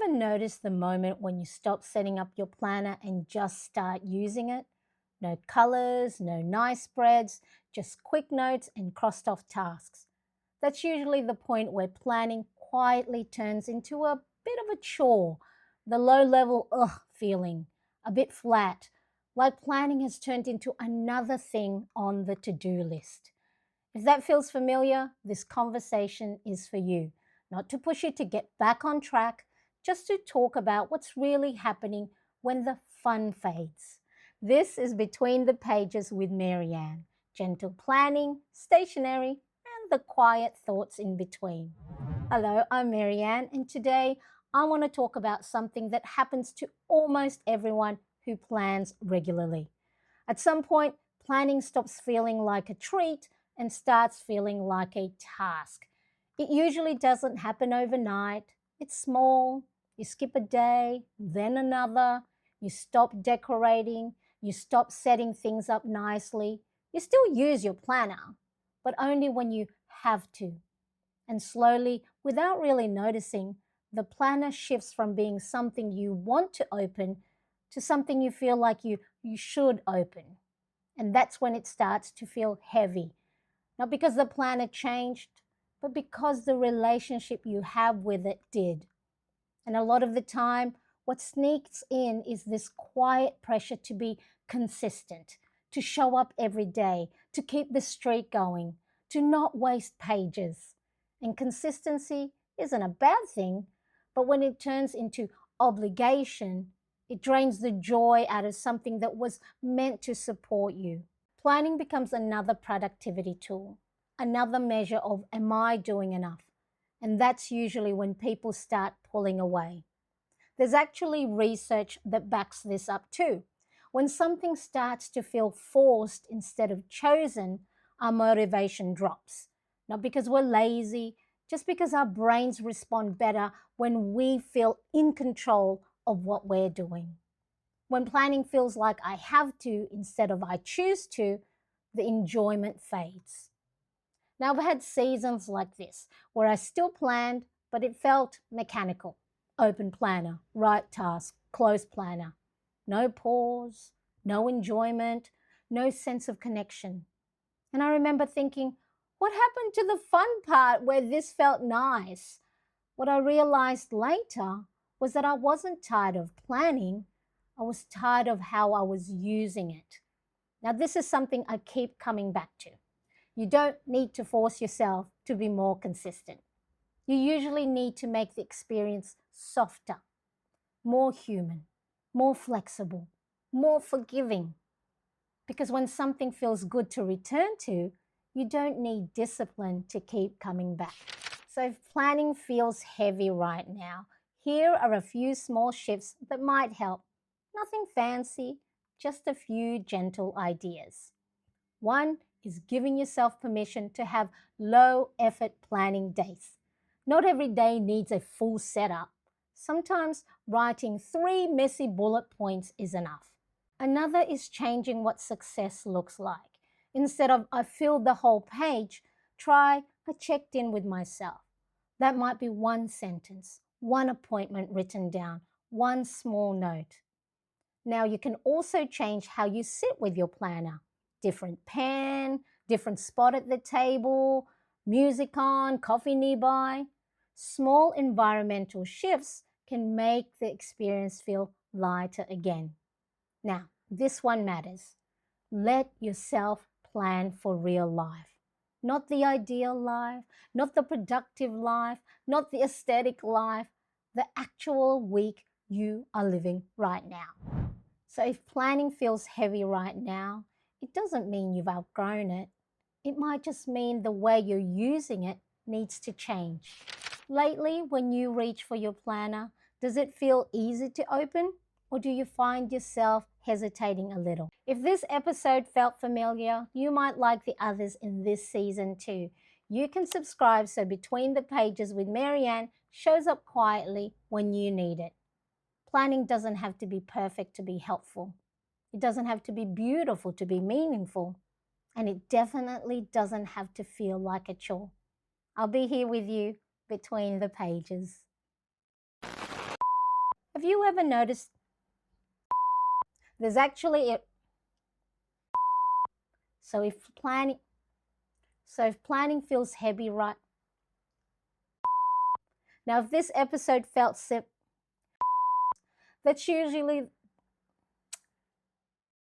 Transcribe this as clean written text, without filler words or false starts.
ever noticed the moment when you stop setting up your planner and just start using it? No colors, no nice spreads, just quick notes and crossed off tasks. That's usually the point where planning quietly turns into a bit of a chore, the low level ugh feeling, a bit flat, like planning has turned into another thing on the to do list. If that feels familiar, this conversation is for you. Not to push you to get back on track, just to talk about what's really happening when the fun fades. This is Between the Pages with Mariane. Gentle planning, stationery, and the quiet thoughts in between. Hello, I'm Mariane, and today I want to talk about something that happens to almost everyone who plans regularly. At some point, planning stops feeling like a treat and starts feeling like a task. It usually doesn't happen overnight. It's small. You skip a day, then another. You stop decorating. You stop setting things up nicely. You still use your planner, but only when you have to. And slowly, without really noticing, the planner shifts from being something you want to open to something you feel like you should open. And that's when it starts to feel heavy. Not because the planner changed, but because the relationship you have with it did. And a lot of the time, what sneaks in is this quiet pressure to be consistent, to show up every day, to keep the streak going, to not waste pages. And consistency isn't a bad thing, but when it turns into obligation, it drains the joy out of something that was meant to support you. Planning becomes another productivity tool, another measure of, am I doing enough? And that's usually when people start pulling away. There's actually research that backs this up too. When something starts to feel forced instead of chosen, our motivation drops. Not because we're lazy, just because our brains respond better when we feel in control of what we're doing. When planning feels like I have to instead of I choose to, the enjoyment fades. Now, I've had seasons like this where I still planned, but it felt mechanical. Open planner, right task, close planner. No pause, no enjoyment, no sense of connection. And I remember thinking, what happened to the fun part where this felt nice? What I realized later was that I wasn't tired of planning, I was tired of how I was using it. Now, this is something I keep coming back to. You don't need to force yourself to be more consistent. You usually need to make the experience softer, more human, more flexible, more forgiving. Because when something feels good to return to, you don't need discipline to keep coming back. So if planning feels heavy right now, here are a few small shifts that might help. Nothing fancy, just a few gentle ideas. One is giving yourself permission to have low effort planning days. Not every day needs a full setup. Sometimes writing 3 messy bullet points is enough. Another is changing what success looks like. Instead of I filled the whole page, try I checked in with myself. That might be one sentence, one appointment written down, one small note. Now you can also change how you sit with your planner. Different pen, different spot at the table, music on, coffee nearby. Small environmental shifts can make the experience feel lighter again. Now, this one matters. Let yourself plan for real life. Not the ideal life, not the productive life, not the aesthetic life, the actual week you are living right now. So if planning feels heavy right now, it doesn't mean you've outgrown it. It might just mean the way you're using it needs to change. Lately, when you reach for your planner, does it feel easy to open, or do you find yourself hesitating a little? If this episode felt familiar, you might like the others in this season too. You can subscribe so Between the Pages with Mariane shows up quietly when you need it. Planning doesn't have to be perfect to be helpful. It doesn't have to be beautiful to be meaningful. And it definitely doesn't have to feel like a chore. I'll be here with you between the pages. Have you ever noticed there's actually a so if planning so if planning feels heavy right now, if this episode felt that's usually